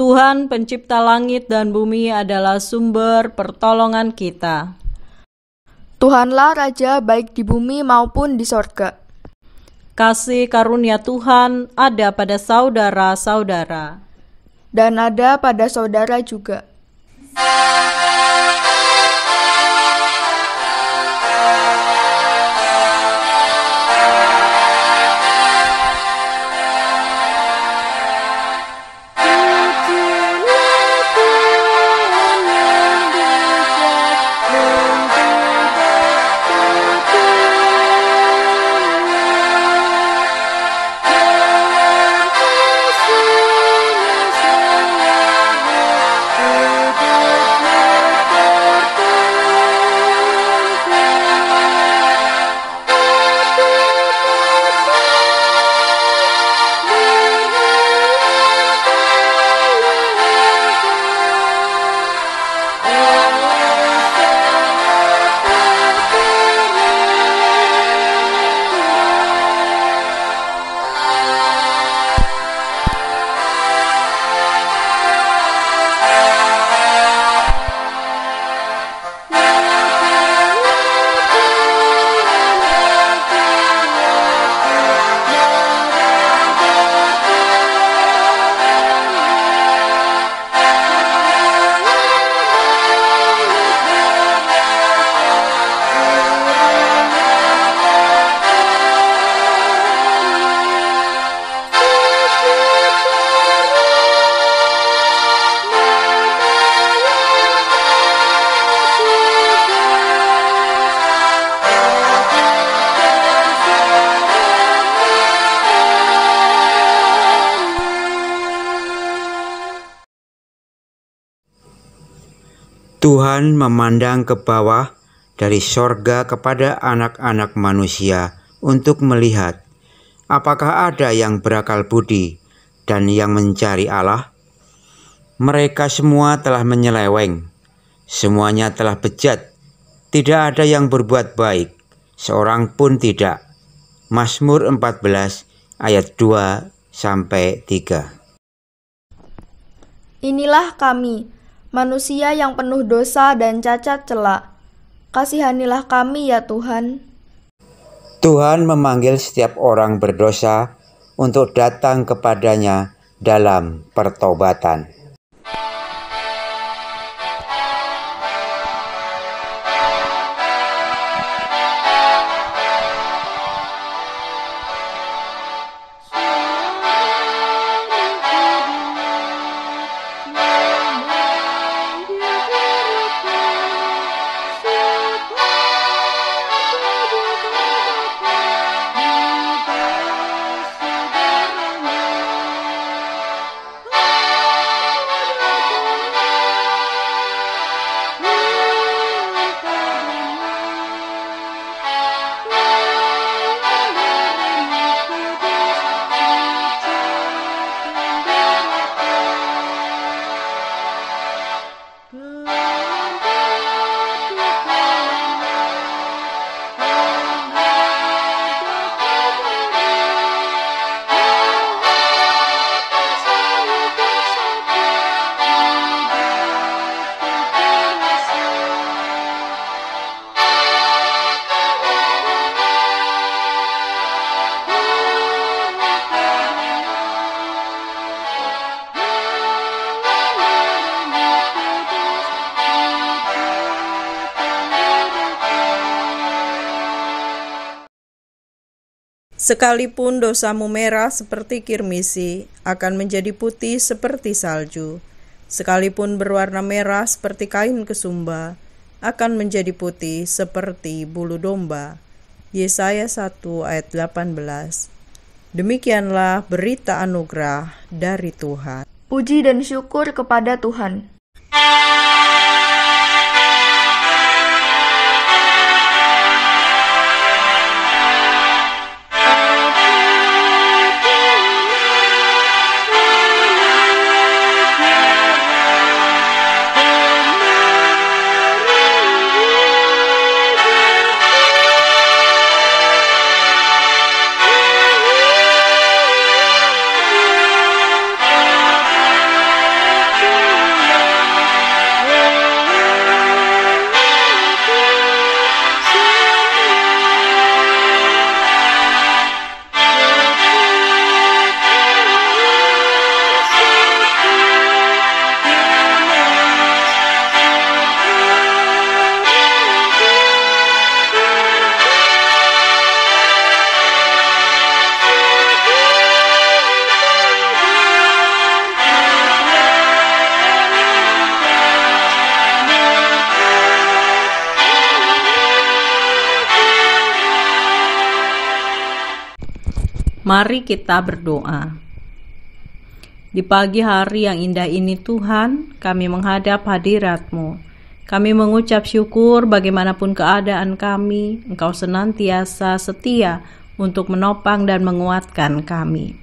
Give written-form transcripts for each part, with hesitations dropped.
Tuhan pencipta langit dan bumi adalah sumber pertolongan kita. Tuhanlah Raja baik di bumi maupun di sorga. Kasih karunia Tuhan ada pada saudara-saudara. Dan ada pada saudara juga. Tuhan memandang ke bawah dari sorga kepada anak-anak manusia untuk melihat apakah ada yang berakal budi dan yang mencari Allah. Mereka semua telah menyeleweng, semuanya telah bejat, tidak ada yang berbuat baik, seorang pun tidak. Mazmur 14 ayat 2-3. Inilah kami, manusia yang penuh dosa dan cacat celak. Kasihanilah kami ya Tuhan. Tuhan memanggil setiap orang berdosa untuk datang kepadanya dalam pertobatan. Sekalipun dosamu merah seperti kirmisi, akan menjadi putih seperti salju. Sekalipun berwarna merah seperti kain kesumba, akan menjadi putih seperti bulu domba. Yesaya 1 ayat 18. Demikianlah berita anugerah dari Tuhan. Puji dan syukur kepada Tuhan. Mari kita berdoa. Di pagi hari yang indah ini Tuhan, kami menghadap hadirat-Mu. Kami mengucap syukur bagaimanapun keadaan kami, Engkau senantiasa setia untuk menopang dan menguatkan kami.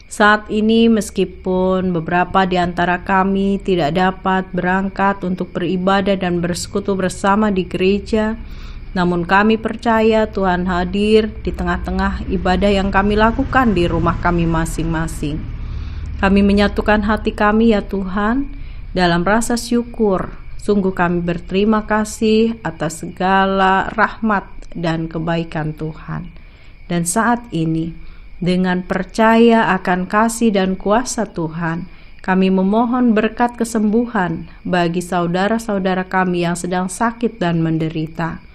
Saat ini meskipun beberapa di antara kami tidak dapat berangkat untuk beribadah dan bersekutu bersama di gereja, namun kami percaya Tuhan hadir di tengah-tengah ibadah yang kami lakukan di rumah kami masing-masing. Kami menyatukan hati kami ya Tuhan dalam rasa syukur. Sungguh kami berterima kasih atas segala rahmat dan kebaikan Tuhan. Dan saat ini dengan percaya akan kasih dan kuasa Tuhan, kami memohon berkat kesembuhan bagi saudara-saudara kami yang sedang sakit dan menderita.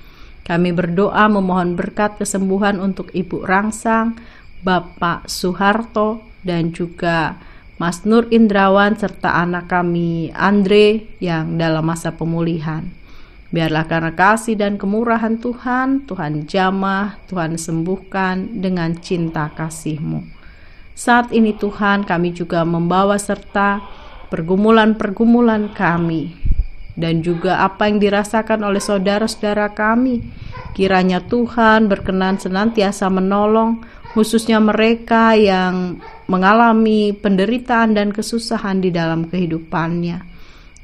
Kami berdoa memohon berkat kesembuhan untuk Ibu Rangsang, Bapak Soeharto, dan juga Mas Nur Indrawan serta anak kami Andre yang dalam masa pemulihan. Biarlah karena kasih dan kemurahan Tuhan, Tuhan jamah, Tuhan sembuhkan dengan cinta kasih-Mu. Saat ini Tuhan, kami juga membawa serta pergumulan-pergumulan kami dan juga apa yang dirasakan oleh saudara-saudara kami. Kiranya Tuhan berkenan senantiasa menolong, khususnya mereka yang mengalami penderitaan dan kesusahan di dalam kehidupannya.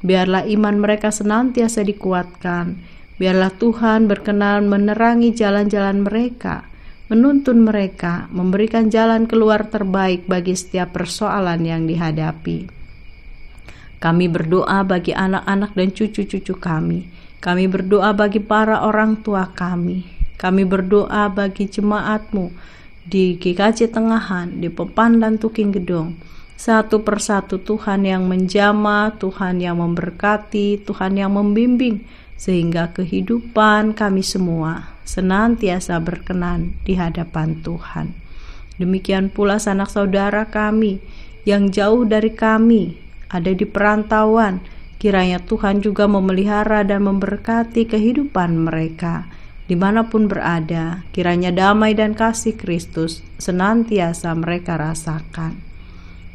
Biarlah iman mereka senantiasa dikuatkan. Biarlah Tuhan berkenan menerangi jalan-jalan mereka, menuntun mereka, memberikan jalan keluar terbaik bagi setiap persoalan yang dihadapi. Kami berdoa bagi anak-anak dan cucu-cucu kami. Kami berdoa bagi para orang tua kami. Kami berdoa bagi jemaat-Mu di GKJ Tengahan, di Pepan dan Tuking Gedong. Satu persatu Tuhan yang menjamah, Tuhan yang memberkati, Tuhan yang membimbing, sehingga kehidupan kami semua senantiasa berkenan di hadapan Tuhan. Demikian pula sanak saudara kami yang jauh dari kami, ada di perantauan, kiranya Tuhan juga memelihara dan memberkati kehidupan mereka. Dimanapun berada, kiranya damai dan kasih Kristus senantiasa mereka rasakan.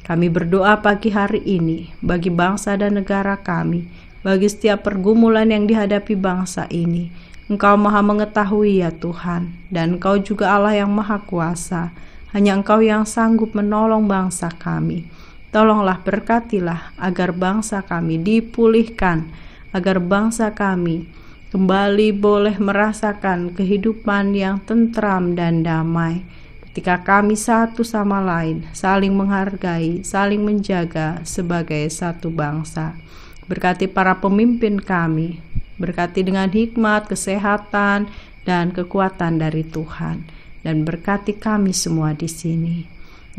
Kami berdoa pagi hari ini bagi bangsa dan negara kami, bagi setiap pergumulan yang dihadapi bangsa ini. Engkau Maha mengetahui ya Tuhan, dan Engkau juga Allah yang Maha Kuasa. Hanya Engkau yang sanggup menolong bangsa kami. Tolonglah berkatilah agar bangsa kami dipulihkan, agar bangsa kami kembali boleh merasakan kehidupan yang tentram dan damai. Ketika kami satu sama lain saling menghargai, saling menjaga sebagai satu bangsa. Berkati para pemimpin kami, berkati dengan hikmat, kesehatan, dan kekuatan dari Tuhan. Dan berkati kami semua di sini.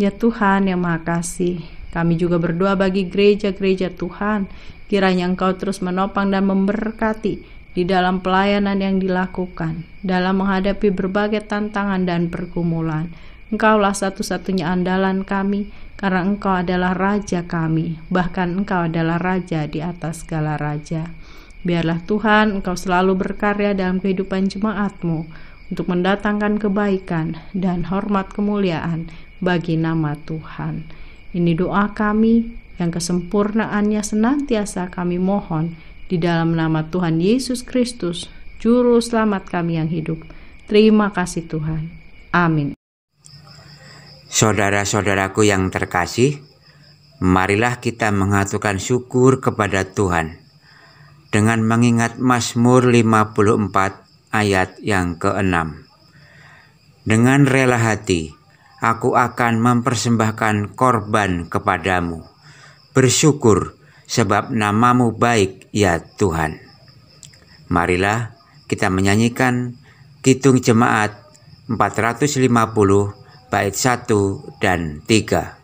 Ya Tuhan yang Maha Kasih, kami juga berdoa bagi gereja-gereja Tuhan. Kiranya Engkau terus menopang dan memberkati di dalam pelayanan yang dilakukan, dalam menghadapi berbagai tantangan dan pergumulan. Engkaulah satu-satunya andalan kami, karena Engkau adalah Raja kami, bahkan Engkau adalah Raja di atas segala raja. Biarlah Tuhan Engkau selalu berkarya dalam kehidupan jemaat-Mu, untuk mendatangkan kebaikan dan hormat kemuliaan bagi nama Tuhan. Ini doa kami, yang kesempurnaannya senantiasa kami mohon, di dalam nama Tuhan Yesus Kristus, Juru Selamat kami yang hidup. Terima kasih Tuhan. Amin. Saudara-saudaraku yang terkasih, marilah kita mengaturkan syukur kepada Tuhan dengan mengingat Mazmur 54 ayat yang ke-6. Dengan rela hati, aku akan mempersembahkan korban kepadamu. Bersyukur sebab nama-Mu baik ya Tuhan. Marilah kita menyanyikan Kidung Jemaat 450 bait 1 dan 3.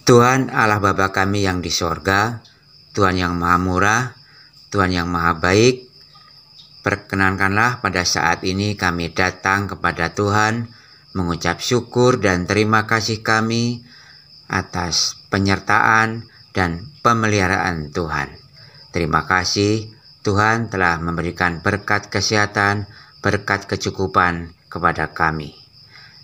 Tuhan Allah Bapa kami yang di sorga, Tuhan yang maha murah, Tuhan yang maha baik, perkenankanlah pada saat ini kami datang kepada Tuhan, mengucap syukur dan terima kasih kami atas penyertaan dan pemeliharaan Tuhan. Terima kasih Tuhan telah memberikan berkat kesehatan, berkat kecukupan kepada kami.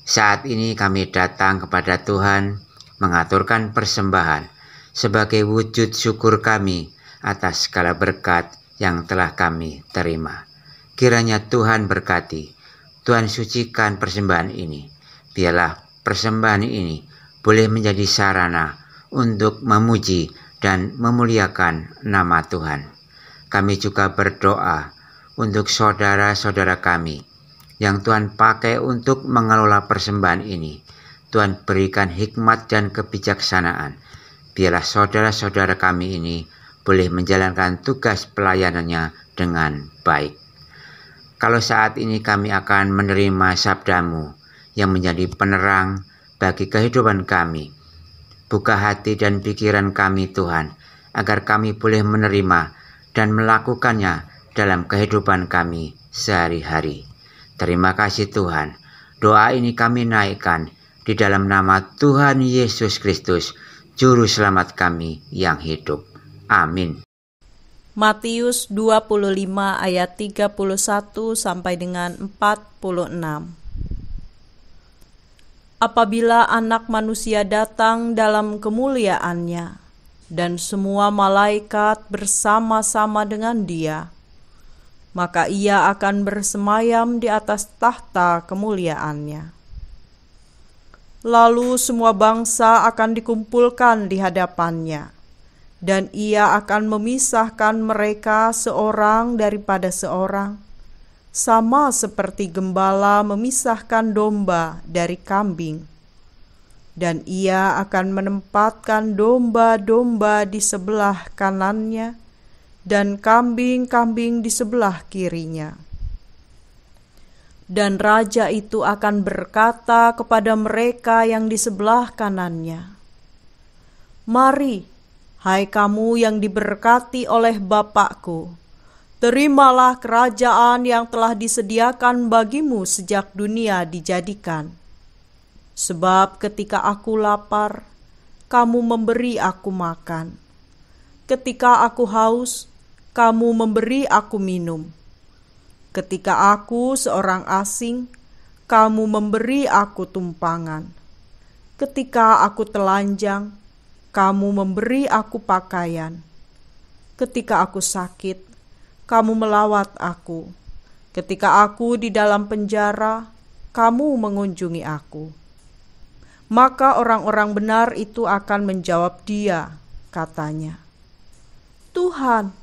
Saat ini kami datang kepada Tuhan mengaturkan persembahan sebagai wujud syukur kami atas segala berkat yang telah kami terima. Kiranya Tuhan berkati, Tuhan sucikan persembahan ini. Biarlah persembahan ini boleh menjadi sarana untuk memuji dan memuliakan nama Tuhan. Kami juga berdoa untuk saudara-saudara kami yang Tuhan pakai untuk mengelola persembahan ini. Tuhan berikan hikmat dan kebijaksanaan. Biarlah saudara-saudara kami ini boleh menjalankan tugas pelayanannya dengan baik. Kalau saat ini kami akan menerima sabdamu yang menjadi penerang bagi kehidupan kami. Buka hati dan pikiran kami Tuhan, agar kami boleh menerima dan melakukannya dalam kehidupan kami sehari-hari. Terima kasih Tuhan. Doa ini kami naikkan di dalam nama Tuhan Yesus Kristus, Juru Selamat kami yang hidup. Amin. Matius 25 ayat 31 sampai dengan 46. Apabila Anak Manusia datang dalam kemuliaannya, dan semua malaikat bersama-sama dengan Dia, maka Ia akan bersemayam di atas tahta kemuliaannya. Lalu semua bangsa akan dikumpulkan di hadapannya, dan Ia akan memisahkan mereka seorang daripada seorang, sama seperti gembala memisahkan domba dari kambing. Dan Ia akan menempatkan domba-domba di sebelah kanannya, dan kambing-kambing di sebelah kirinya. Dan raja itu akan berkata kepada mereka yang di sebelah kanannya, "Mari, hai kamu yang diberkati oleh Bapakku, terimalah kerajaan yang telah disediakan bagimu sejak dunia dijadikan. Sebab ketika aku lapar, kamu memberi aku makan. Ketika aku haus, kamu memberi aku minum. Ketika aku seorang asing, kamu memberi aku tumpangan. Ketika aku telanjang, kamu memberi aku pakaian. Ketika aku sakit, kamu melawat aku. Ketika aku di dalam penjara, kamu mengunjungi aku." Maka orang-orang benar itu akan menjawab Dia, katanya, "Tuhan,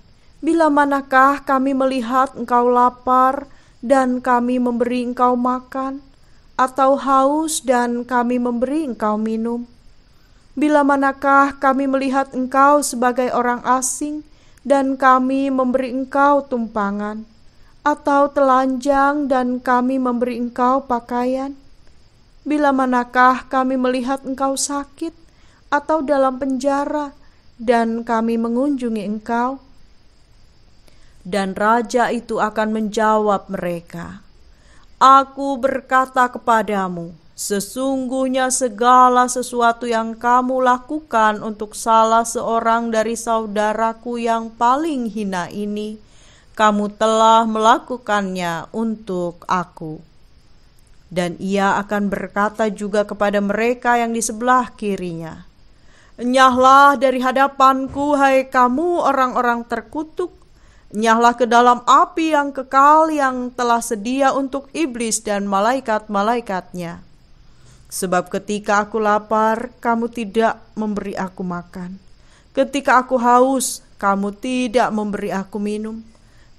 bila manakah kami melihat Engkau lapar dan kami memberi Engkau makan, atau haus dan kami memberi Engkau minum? Bila manakah kami melihat Engkau sebagai orang asing dan kami memberi Engkau tumpangan, atau telanjang dan kami memberi Engkau pakaian? Bila manakah kami melihat Engkau sakit atau dalam penjara dan kami mengunjungi Engkau?" Dan raja itu akan menjawab mereka, "Aku berkata kepadamu, sesungguhnya segala sesuatu yang kamu lakukan untuk salah seorang dari saudaraku yang paling hina ini, kamu telah melakukannya untuk aku." Dan Ia akan berkata juga kepada mereka yang di sebelah kirinya, "Enyahlah dari hadapanku, hai kamu orang-orang terkutuk, enyahlah ke dalam api yang kekal yang telah sedia untuk iblis dan malaikat-malaikatnya. Sebab ketika aku lapar, kamu tidak memberi aku makan. Ketika aku haus, kamu tidak memberi aku minum.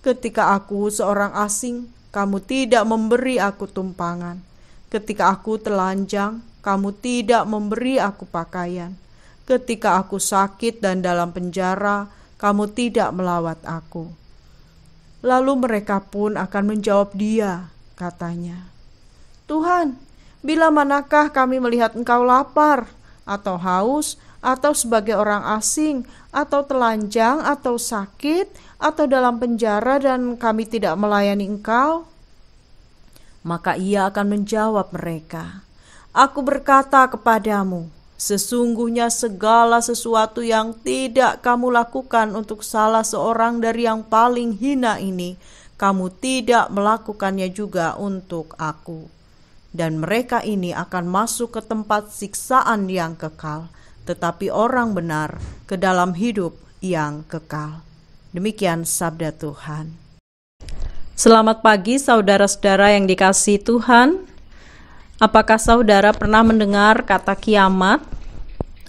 Ketika aku seorang asing, kamu tidak memberi aku tumpangan. Ketika aku telanjang, kamu tidak memberi aku pakaian. Ketika aku sakit dan dalam penjara, kamu tidak melawat aku." Lalu mereka pun akan menjawab Dia, katanya, "Tuhan, bila manakah kami melihat Engkau lapar, atau haus, atau sebagai orang asing, atau telanjang, atau sakit, atau dalam penjara dan kami tidak melayani engkau?" Maka ia akan menjawab mereka, "Aku berkata kepadamu, sesungguhnya segala sesuatu yang tidak kamu lakukan untuk salah seorang dari yang paling hina ini, kamu tidak melakukannya juga untuk aku." Dan mereka ini akan masuk ke tempat siksaan yang kekal, tetapi orang benar ke dalam hidup yang kekal. Demikian sabda Tuhan. Selamat pagi saudara-saudara yang dikasihi Tuhan. Apakah saudara pernah mendengar kata kiamat?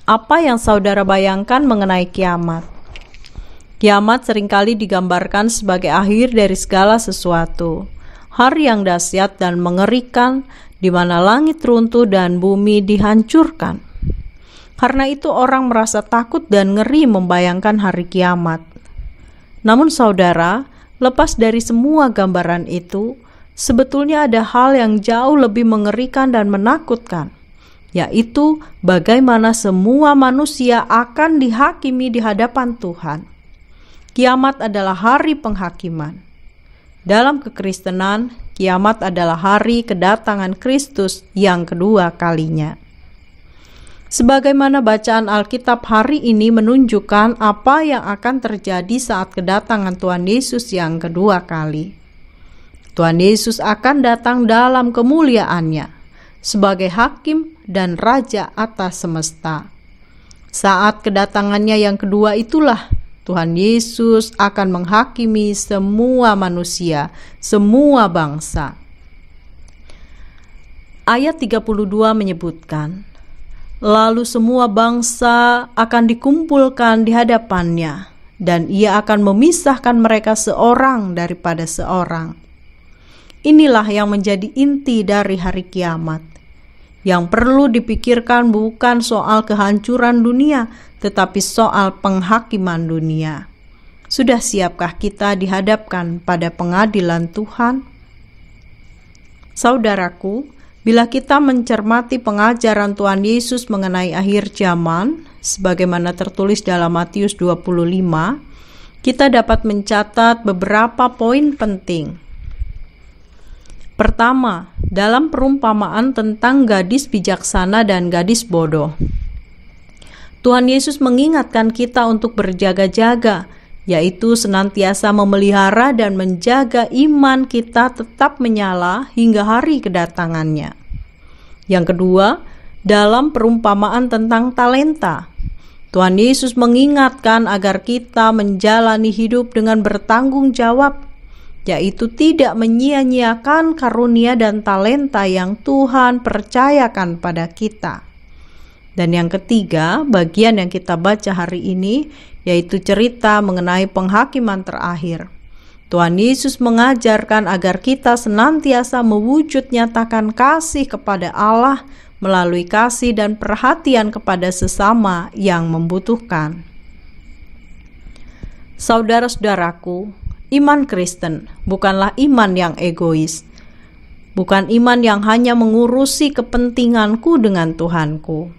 Apa yang saudara bayangkan mengenai kiamat? Kiamat seringkali digambarkan sebagai akhir dari segala sesuatu. Hari yang dahsyat dan mengerikan, di mana langit runtuh dan bumi dihancurkan. Karena itu orang merasa takut dan ngeri membayangkan hari kiamat. Namun saudara, lepas dari semua gambaran itu, sebetulnya ada hal yang jauh lebih mengerikan dan menakutkan, yaitu bagaimana semua manusia akan dihakimi di hadapan Tuhan. Kiamat adalah hari penghakiman. Dalam kekristenan, kiamat adalah hari kedatangan Kristus yang kedua kalinya. Sebagaimana bacaan Alkitab hari ini menunjukkan apa yang akan terjadi saat kedatangan Tuhan Yesus yang kedua kali. Tuhan Yesus akan datang dalam kemuliaannya sebagai hakim dan raja atas semesta. Saat kedatangannya yang kedua itulah Tuhan Yesus akan menghakimi semua manusia, semua bangsa. Ayat 32 menyebutkan, "Lalu semua bangsa akan dikumpulkan di hadapannya, dan ia akan memisahkan mereka seorang daripada seorang." Inilah yang menjadi inti dari hari kiamat. Yang perlu dipikirkan bukan soal kehancuran dunia, tetapi soal penghakiman dunia. Sudah siapkah kita dihadapkan pada pengadilan Tuhan? Saudaraku, bila kita mencermati pengajaran Tuhan Yesus mengenai akhir zaman, sebagaimana tertulis dalam Matius 25, kita dapat mencatat beberapa poin penting. Pertama, dalam perumpamaan tentang gadis bijaksana dan gadis bodoh, Tuhan Yesus mengingatkan kita untuk berjaga-jaga, yaitu senantiasa memelihara dan menjaga iman kita tetap menyala hingga hari kedatangannya. Yang kedua, dalam perumpamaan tentang talenta, Tuhan Yesus mengingatkan agar kita menjalani hidup dengan bertanggung jawab, yaitu tidak menyia-nyiakan karunia dan talenta yang Tuhan percayakan pada kita. Dan yang ketiga, bagian yang kita baca hari ini, yaitu cerita mengenai penghakiman terakhir. Tuhan Yesus mengajarkan agar kita senantiasa mewujud nyatakan kasih kepada Allah melalui kasih dan perhatian kepada sesama yang membutuhkan. Saudara-saudaraku, iman Kristen bukanlah iman yang egois, bukan iman yang hanya mengurusi kepentinganku dengan Tuhanku.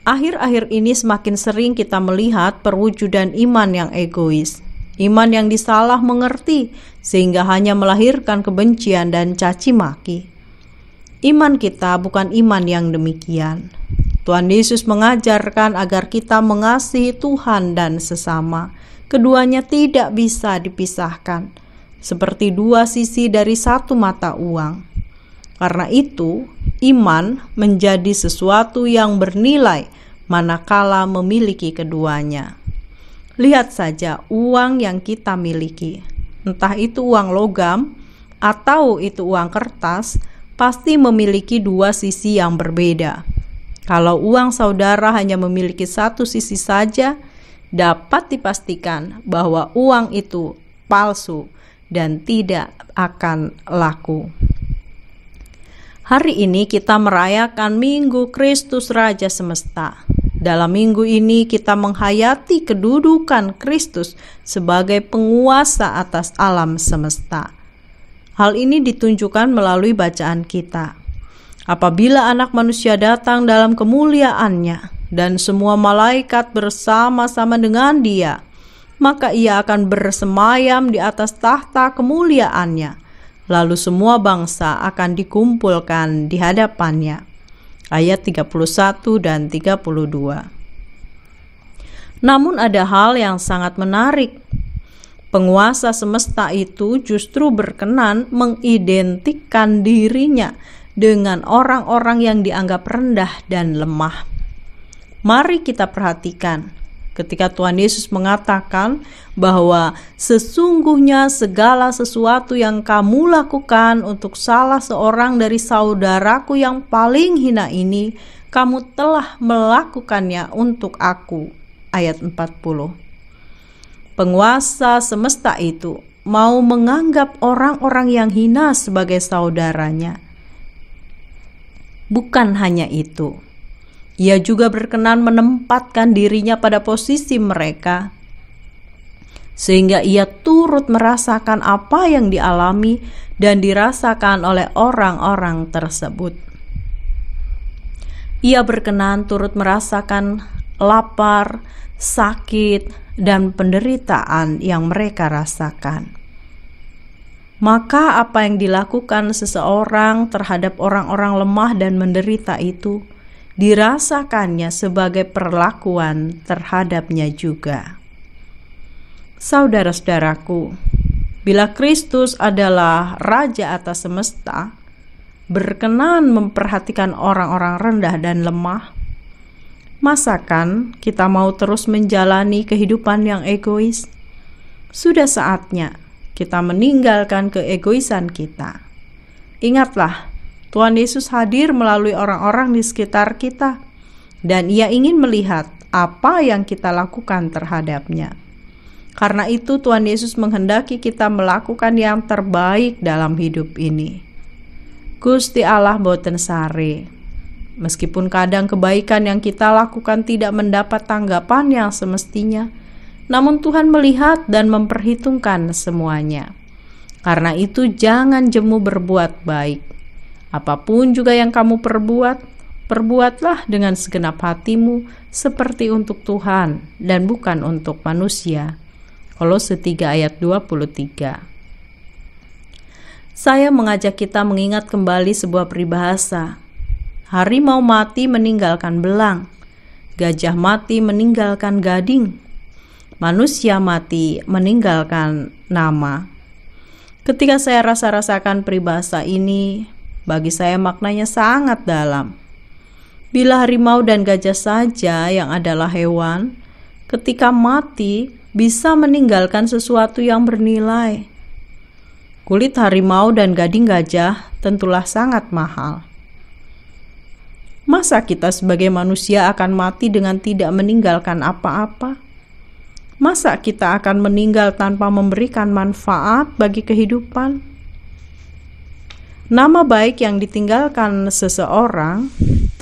Akhir-akhir ini semakin sering kita melihat perwujudan iman yang egois, iman yang disalah mengerti sehingga hanya melahirkan kebencian dan caci maki. Iman kita bukan iman yang demikian. Tuhan Yesus mengajarkan agar kita mengasihi Tuhan dan sesama. Keduanya tidak bisa dipisahkan, seperti dua sisi dari satu mata uang. Karena itu, iman menjadi sesuatu yang bernilai manakala memiliki keduanya. Lihat saja uang yang kita miliki, entah itu uang logam atau itu uang kertas, pasti memiliki dua sisi yang berbeda. Kalau uang saudara hanya memiliki satu sisi saja, dapat dipastikan bahwa uang itu palsu dan tidak akan laku. Hari ini kita merayakan Minggu Kristus Raja Semesta. Dalam minggu ini kita menghayati kedudukan Kristus sebagai penguasa atas alam semesta. Hal ini ditunjukkan melalui bacaan kita. Apabila Anak Manusia datang dalam kemuliaannya, dan semua malaikat bersama-sama dengan Dia. Maka Ia akan bersemayam di atas tahta kemuliaannya. Lalu semua bangsa akan dikumpulkan di hadapannya. Ayat 31 dan 32. Namun ada hal yang sangat menarik. Penguasa semesta itu justru berkenan mengidentikan dirinya dengan orang-orang yang dianggap rendah dan lemah. Mari kita perhatikan ketika Tuhan Yesus mengatakan bahwa sesungguhnya segala sesuatu yang kamu lakukan untuk salah seorang dari saudaraku yang paling hina ini, kamu telah melakukannya untuk aku. Ayat 40. Penguasa semesta itu mau menganggap orang-orang yang hina sebagai saudaranya. Bukan hanya itu, Ia juga berkenan menempatkan dirinya pada posisi mereka, sehingga Ia turut merasakan apa yang dialami dan dirasakan oleh orang-orang tersebut. Ia berkenan turut merasakan lapar, sakit, dan penderitaan yang mereka rasakan. Maka apa yang dilakukan seseorang terhadap orang-orang lemah dan menderita itu dirasakannya sebagai perlakuan terhadapnya juga. Saudara-saudaraku, bila Kristus adalah Raja atas semesta, berkenan memperhatikan orang-orang rendah dan lemah, masakan kita mau terus menjalani kehidupan yang egois? Sudah saatnya kita meninggalkan keegoisan kita. Ingatlah, Tuhan Yesus hadir melalui orang-orang di sekitar kita, dan Ia ingin melihat apa yang kita lakukan terhadapnya. Karena itu Tuhan Yesus menghendaki kita melakukan yang terbaik dalam hidup ini. Gusti Allah boten sare. Meskipun kadang kebaikan yang kita lakukan tidak mendapat tanggapan yang semestinya, namun Tuhan melihat dan memperhitungkan semuanya. Karena itu jangan jemu berbuat baik. Apapun juga yang kamu perbuat, perbuatlah dengan segenap hatimu seperti untuk Tuhan dan bukan untuk manusia. Kolose 3 ayat 23. Saya mengajak kita mengingat kembali sebuah peribahasa. Harimau mati meninggalkan belang, gajah mati meninggalkan gading, manusia mati meninggalkan nama. Ketika saya rasakan peribahasa ini, bagi saya maknanya sangat dalam. Bila harimau dan gajah saja yang adalah hewan, ketika mati bisa meninggalkan sesuatu yang bernilai. Kulit harimau dan gading gajah tentulah sangat mahal. Masa kita sebagai manusia akan mati dengan tidak meninggalkan apa-apa? Masa kita akan meninggal tanpa memberikan manfaat bagi kehidupan? Nama baik yang ditinggalkan seseorang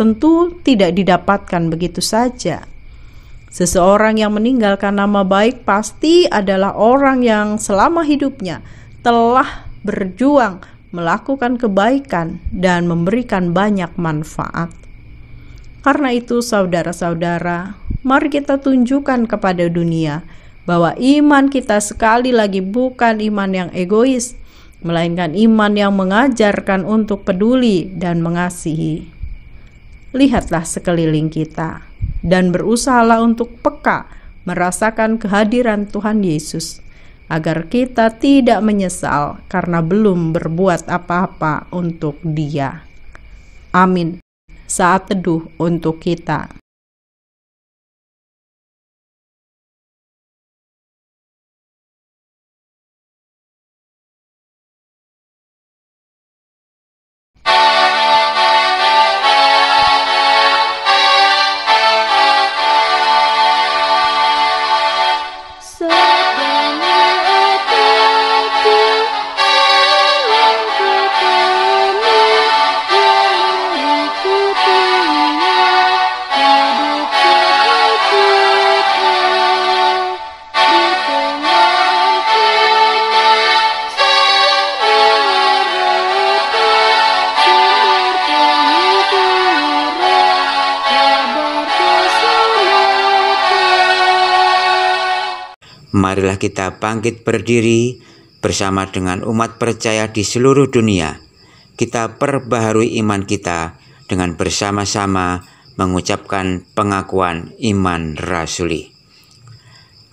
tentu tidak didapatkan begitu saja. Seseorang yang meninggalkan nama baik pasti adalah orang yang selama hidupnya telah berjuang melakukan kebaikan dan memberikan banyak manfaat. Karena itu saudara-saudara, mari kita tunjukkan kepada dunia bahwa iman kita sekali lagi bukan iman yang egois, melainkan iman yang mengajarkan untuk peduli dan mengasihi. Lihatlah sekeliling kita dan berusahalah untuk peka merasakan kehadiran Tuhan Yesus, agar kita tidak menyesal karena belum berbuat apa-apa untuk Dia. Amin. Saat teduh untuk kita. Segala Marilah kita bangkit berdiri bersama dengan umat percaya di seluruh dunia. Kita perbaharui iman kita dengan bersama-sama mengucapkan pengakuan iman rasuli.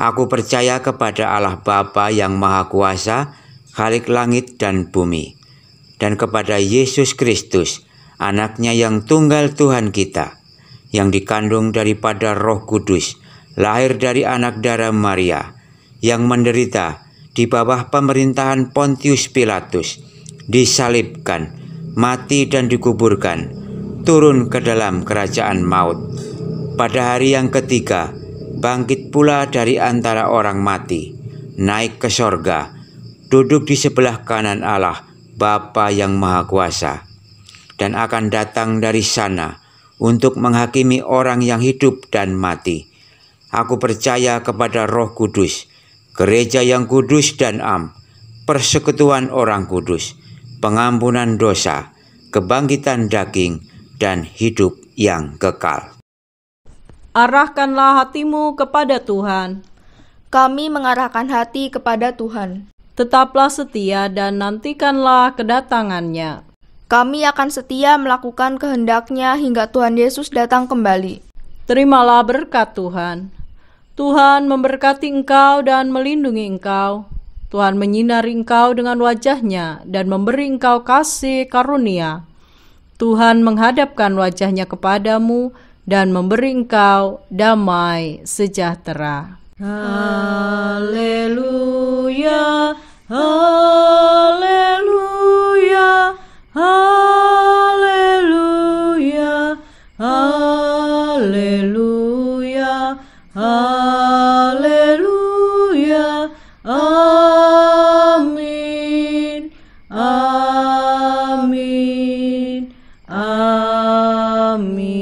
Aku percaya kepada Allah Bapa yang Maha Kuasa, Khalik langit dan bumi, dan kepada Yesus Kristus, Anaknya yang tunggal Tuhan kita, yang dikandung daripada Roh Kudus, lahir dari anak darah Maria, yang menderita di bawah pemerintahan Pontius Pilatus, disalibkan, mati dan dikuburkan, turun ke dalam kerajaan maut. Pada hari yang ketiga, bangkit pula dari antara orang mati, naik ke sorga, duduk di sebelah kanan Allah, Bapa yang Maha Kuasa, dan akan datang dari sana untuk menghakimi orang yang hidup dan mati. Aku percaya kepada Roh Kudus, gereja yang kudus dan am, persekutuan orang kudus, pengampunan dosa, kebangkitan daging, dan hidup yang kekal. Arahkanlah hatimu kepada Tuhan. Kami mengarahkan hati kepada Tuhan. Tetaplah setia dan nantikanlah kedatangannya. Kami akan setia melakukan kehendak-Nya hingga Tuhan Yesus datang kembali. Terimalah berkat Tuhan. Tuhan memberkati engkau dan melindungi engkau. Tuhan menyinari engkau dengan wajah-Nya dan memberi engkau kasih karunia. Tuhan menghadapkan wajah-Nya kepadamu dan memberi engkau damai sejahtera. Haleluya, haleluya, haleluya, haleluya, haleluya, amin, amin, amin.